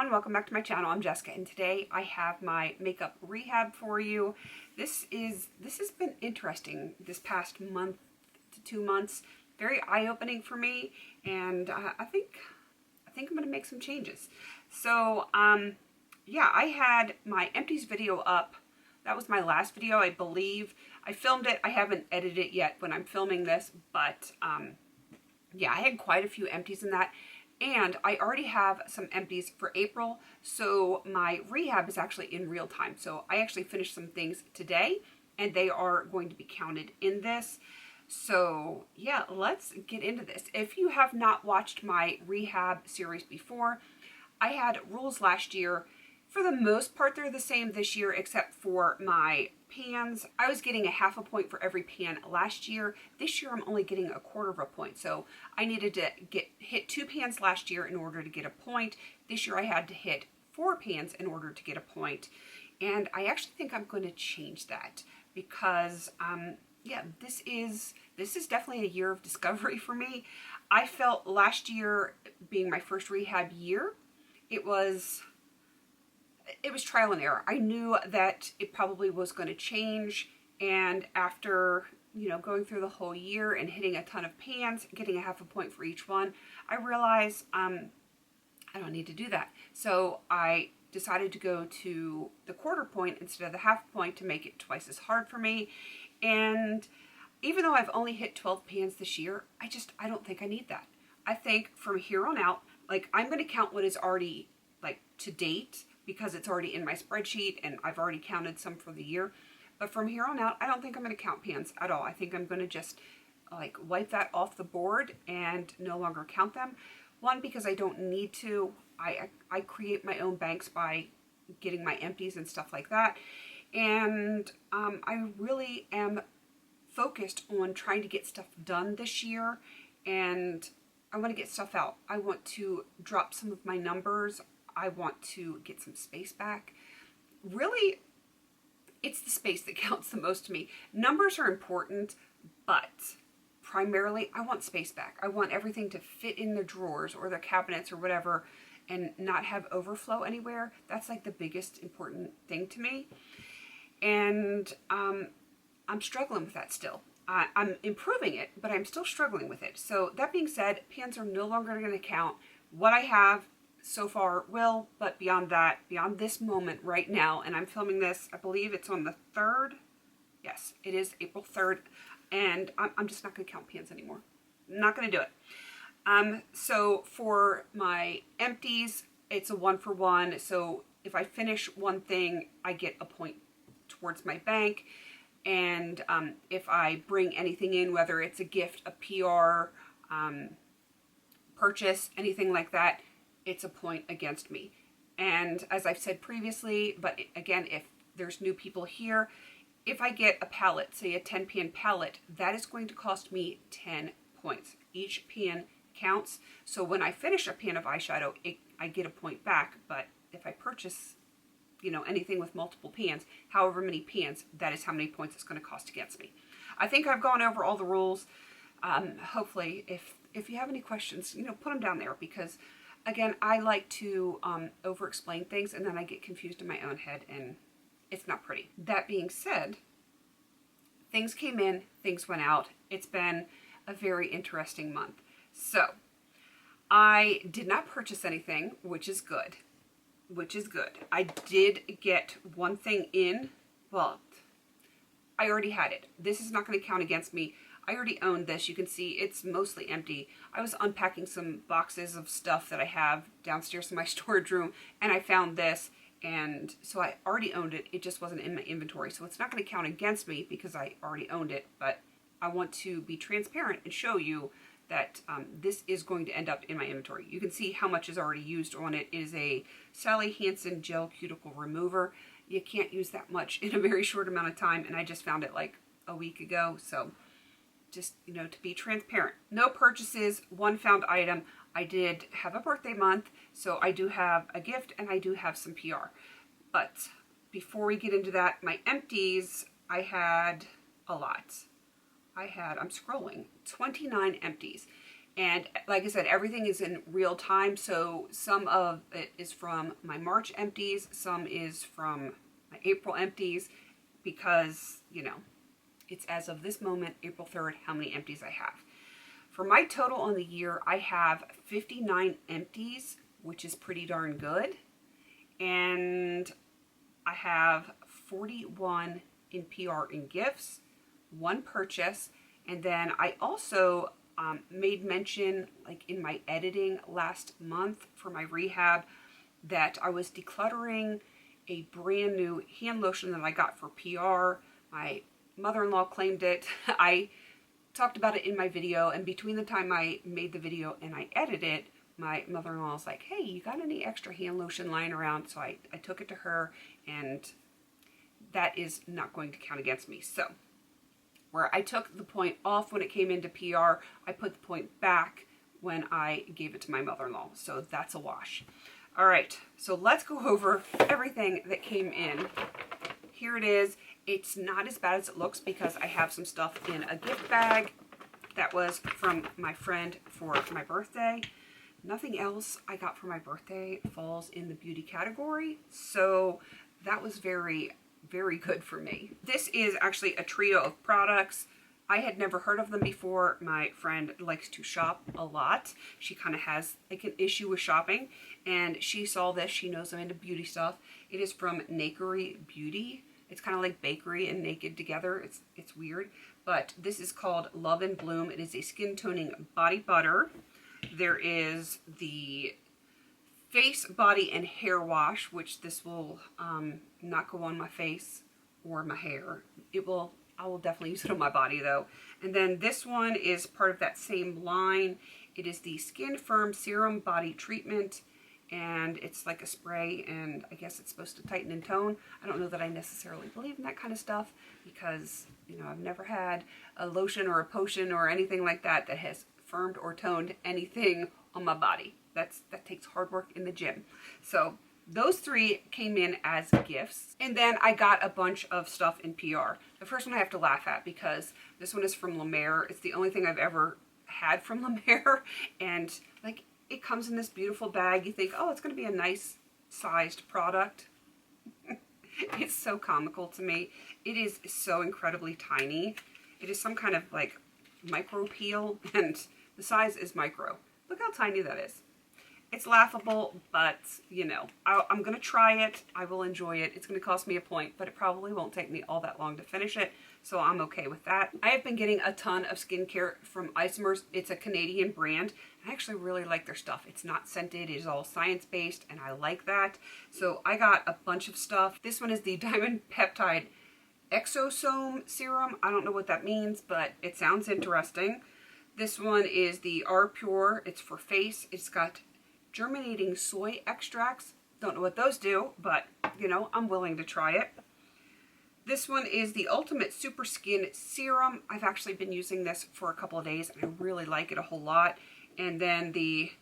everyone, welcome back to my channel. I'm Jessica and today I have my makeup rehab for you. This has been interesting this past month to 2 months. Very eye-opening for me, and I think I'm going to make some changes. So yeah, I had my empties video up. That was my last video, I believe. I filmed it. I haven't edited it yet when I'm filming this, but yeah, I had quite a few empties in that. And I already have some empties for April, so my rehab is actually in real time. So I actually finished some things today, and they are going to be counted in this. So yeah, let's get into this. If you have not watched my rehab series before, I had rules last year. For the most part, they're the same this year, except for my pans. I was getting a half a point for every pan last year. This year, I'm only getting a quarter of a point. So I needed to hit 2 pans last year in order to get a point. This year, I had to hit 4 pans in order to get a point. And I actually think I'm going to change that because, yeah, this is definitely a year of discovery for me. I felt last year being my first rehab year, it was trial and error. I knew that it probably was going to change, and after, you know, going through the whole year and hitting a ton of pans, getting a half a point for each one, I realized I don't need to do that. So I decided to go to the quarter point instead of the half point to make it twice as hard for me. And even though I've only hit 12 pans this year, I don't think I need that. I think from here on out, like, I'm going to count what is already, like, to date, because it's already in my spreadsheet and I've already counted some for the year. But from here on out, I don't think I'm going to count pans at all. I think I'm going to just like wipe that off the board and no longer count them. One, because I don't need to. I create my own banks by getting my empties and stuff like that. And I really am focused on trying to get stuff done this year, and I want to get stuff out. I want to drop some of my numbers. I want to get some space back. Really, it's the space that counts the most to me. Numbers are important, but primarily I want space back. I want everything to fit in the drawers or the cabinets or whatever and not have overflow anywhere. That's like the biggest important thing to me. And I'm struggling with that still. I'm improving it, but I'm still struggling with it. So that being said, pans are no longer going to count. What I have so far will, but beyond that, beyond this moment right now, and I'm filming this, I believe it's on the 3rd. Yes, it is April 3rd, and I'm just not going to count pans anymore. I'm not going to do it. So for my empties, it's a 1-for-1. So if I finish one thing, I get a point towards my bank. And if I bring anything in, whether it's a gift, a PR, purchase, anything like that, it's a point against me. And as I've said previously, but again, if there's new people here, if I get a palette, say a 10 pan palette, that is going to cost me 10 points. Each pan counts. So when I finish a pan of eyeshadow, I get a point back. But if I purchase, you know, anything with multiple pans, however many pans, that is how many points it's going to cost against me. I think I've gone over all the rules. Hopefully, if you have any questions, you know, put them down there, because again, I like to over-explain things, and then I get confused in my own head, and it's not pretty. That being said, things came in, things went out. It's been a very interesting month. So, I did not purchase anything, which is good. I did get one thing in. Well, I already had it. This is not going to count against me. I already owned this. You can see it's mostly empty. I was unpacking some boxes of stuff that I have downstairs in my storage room, and I found this, and so I already owned it. It just wasn't in my inventory, so it's not going to count against me because I already owned it, but I want to be transparent and show you that this is going to end up in my inventory. You can see how much is already used on it. It is a Sally Hansen Gel Cuticle Remover. You can't use that much in a very short amount of time, and I just found it like a week ago, so just, you know, to be transparent. No purchases, one found item. I did have a birthday month, so I do have a gift and I do have some PR. But before we get into that, my empties, I had a lot. I'm scrolling, 29 empties. And like I said, everything is in real time. So some of it is from my March empties, some is from my April empties, because, you know, it's as of this moment, April 3rd, how many empties I have. For my total on the year, I have 59 empties, which is pretty darn good. And I have 41 in PR and gifts, 1 purchase, and then I also made mention, like in my editing last month for my rehab, that I was decluttering a brand new hand lotion that I got for PR. My mother-in-law claimed it. I talked about it in my video, and between the time I made the video and I edited it, my mother-in-law was like, hey, you got any extra hand lotion lying around? So I took it to her, and that is not going to count against me. So where I took the point off when it came into PR, I put the point back when I gave it to my mother-in-law. So that's a wash. All right, so let's go over everything that came in. Here it is. It's not as bad as it looks because I have some stuff in a gift bag that was from my friend for my birthday. Nothing else I got for my birthday falls in the beauty category, so that was very, very good for me. This is actually a trio of products. I had never heard of them before. My friend likes to shop a lot. She kind of has like an issue with shopping, and she saw this. She knows I'm into beauty stuff. It is from Nakery Beauty. It's kind of like bakery and naked together. It's weird, but this is called Love and Bloom. It is a skin toning body butter. There is the face, body, and hair wash, which this will not go on my face or my hair. I will definitely use it on my body though. And then this one is part of that same line. It is the Skin Firm Serum Body Treatment, and it's like a spray, and I guess it's supposed to tighten and tone. I don't know that I necessarily believe in that kind of stuff because, you know, I've never had a lotion or a potion or anything like that that has firmed or toned anything on my body. That takes hard work in the gym. So those 3 came in as gifts. And then I got a bunch of stuff in PR. The first one I have to laugh at because this one is from La Mer. It's the only thing I've ever had from La Mer. And like, it comes in this beautiful bag. You think, oh, it's going to be a nice sized product. It's so comical to me. It is so incredibly tiny. It is some kind of like micro peel, and the size is micro. Look how tiny that is. It's laughable, but, you know, I'm going to try it. I will enjoy it. It's going to cost me a point, but it probably won't take me all that long to finish it, so I'm okay with that. I have been getting a ton of skincare from Isomers. It's a Canadian brand. I actually really like their stuff. It's not scented. It is all science-based, and I like that. So I got a bunch of stuff. This one is the Diamond Peptide Exosome Serum. I don't know what that means, but it sounds interesting. This one is the R Pure. It's for face. It's got germinating soy extracts. Don't know what those do, but, you know, I'm willing to try it. This one is the Ultimate Super Skin Serum. I've actually been using this for a couple of days, and I really like it a whole lot. And then the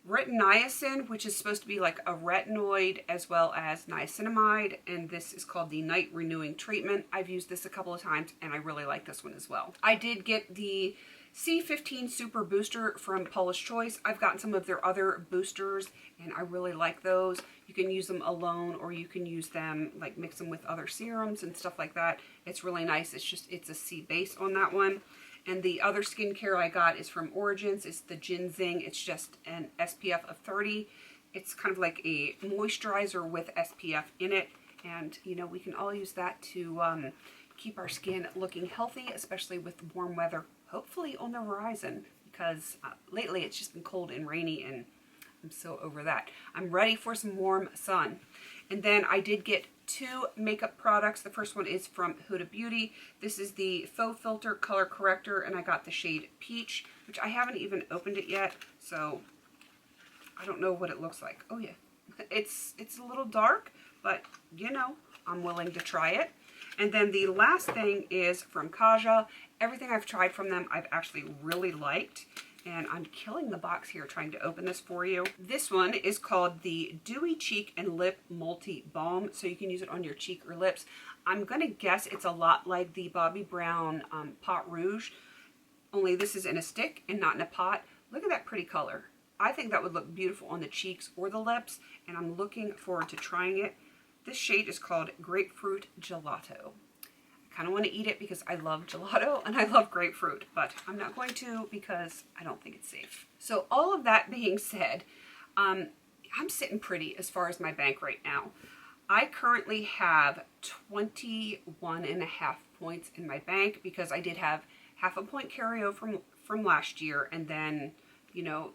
retiniacin, which is supposed to be like a retinoid as well as niacinamide, and this is called the Night Renewing Treatment. I've used this a couple of times, and I really like this one as well. I did get the C15 Super Booster from Paula's Choice. I've gotten some of their other boosters, and I really like those. You can use them alone, or you can use them, like mix them with other serums and stuff like that. It's really nice. It's a C base on that one. And the other skincare I got is from Origins. It's the Ginseng. It's just an SPF of 30. It's kind of like a moisturizer with SPF in it. And, you know, we can all use that to keep our skin looking healthy, especially with warm weather, hopefully on the horizon, because lately it's just been cold and rainy, and I'm so over that. I'm ready for some warm sun. And then I did get 2 makeup products. The first one is from Huda Beauty. This is the Faux Filter Color Corrector, and I got the shade Peach, which I haven't even opened it yet, so I don't know what it looks like. Oh yeah, it's a little dark, but you know, I'm willing to try it. And then the last thing is from Kaja. Everything I've tried from them, I've actually really liked. And I'm killing the box here trying to open this for you. This one is called the Dewy Cheek and Lip Multi Balm. So you can use it on your cheek or lips. I'm going to guess it's a lot like the Bobbi Brown Pot Rouge. Only this is in a stick and not in a pot. Look at that pretty color. I think that would look beautiful on the cheeks or the lips, and I'm looking forward to trying it. This shade is called Grapefruit Gelato. I kind of want to eat it because I love gelato and I love grapefruit, but I'm not going to because I don't think it's safe. So all of that being said, I'm sitting pretty as far as my bank right now. I currently have 21.5 points in my bank because I did have half a point carryover from last year, and then, you know,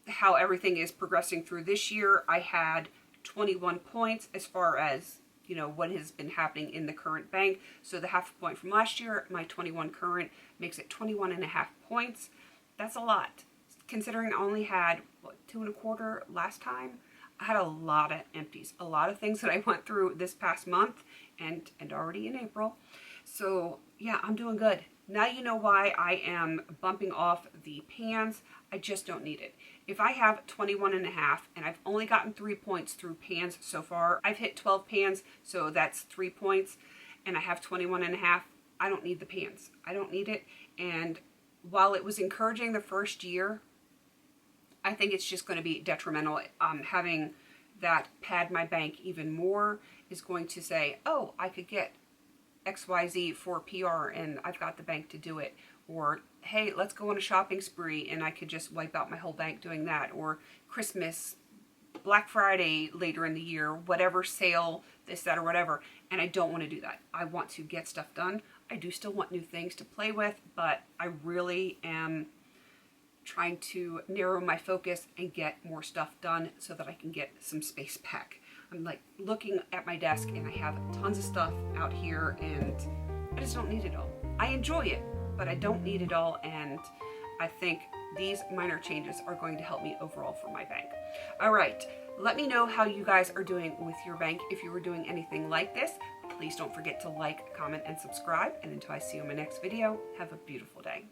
how everything is progressing through this year, I had 21 points as far as, you know, what has been happening in the current bank. So the half a point from last year, my 21 current makes it 21.5 points. That's a lot. Considering I only had, what, 2.25 last time, I had a lot of empties, a lot of things that I went through this past month and already in April. So yeah, I'm doing good. Now you know why I am bumping off the pans. I just don't need it. If I have 21.5 and I've only gotten 3 points through pans so far, I've hit 12 pans, so that's 3 points, and I have 21.5, I don't need the pans. I don't need it. And while it was encouraging the first year, I think it's just going to be detrimental. Having that pad my bank even more is going to say, oh, I could get XYZ for PR and I've got the bank to do it. Or, hey, let's go on a shopping spree and I could just wipe out my whole bank doing that. Or Christmas, Black Friday later in the year, whatever sale, this, that, or whatever. And I don't want to do that. I want to get stuff done. I do still want new things to play with, but I really am trying to narrow my focus and get more stuff done so that I can get some space back. I'm like looking at my desk and I have tons of stuff out here and I just don't need it all. I enjoy it, but I don't need it all, and I think these minor changes are going to help me overall for my bank. All right, let me know how you guys are doing with your bank. If you were doing anything like this, please don't forget to like, comment, and subscribe. And until I see you in my next video, have a beautiful day.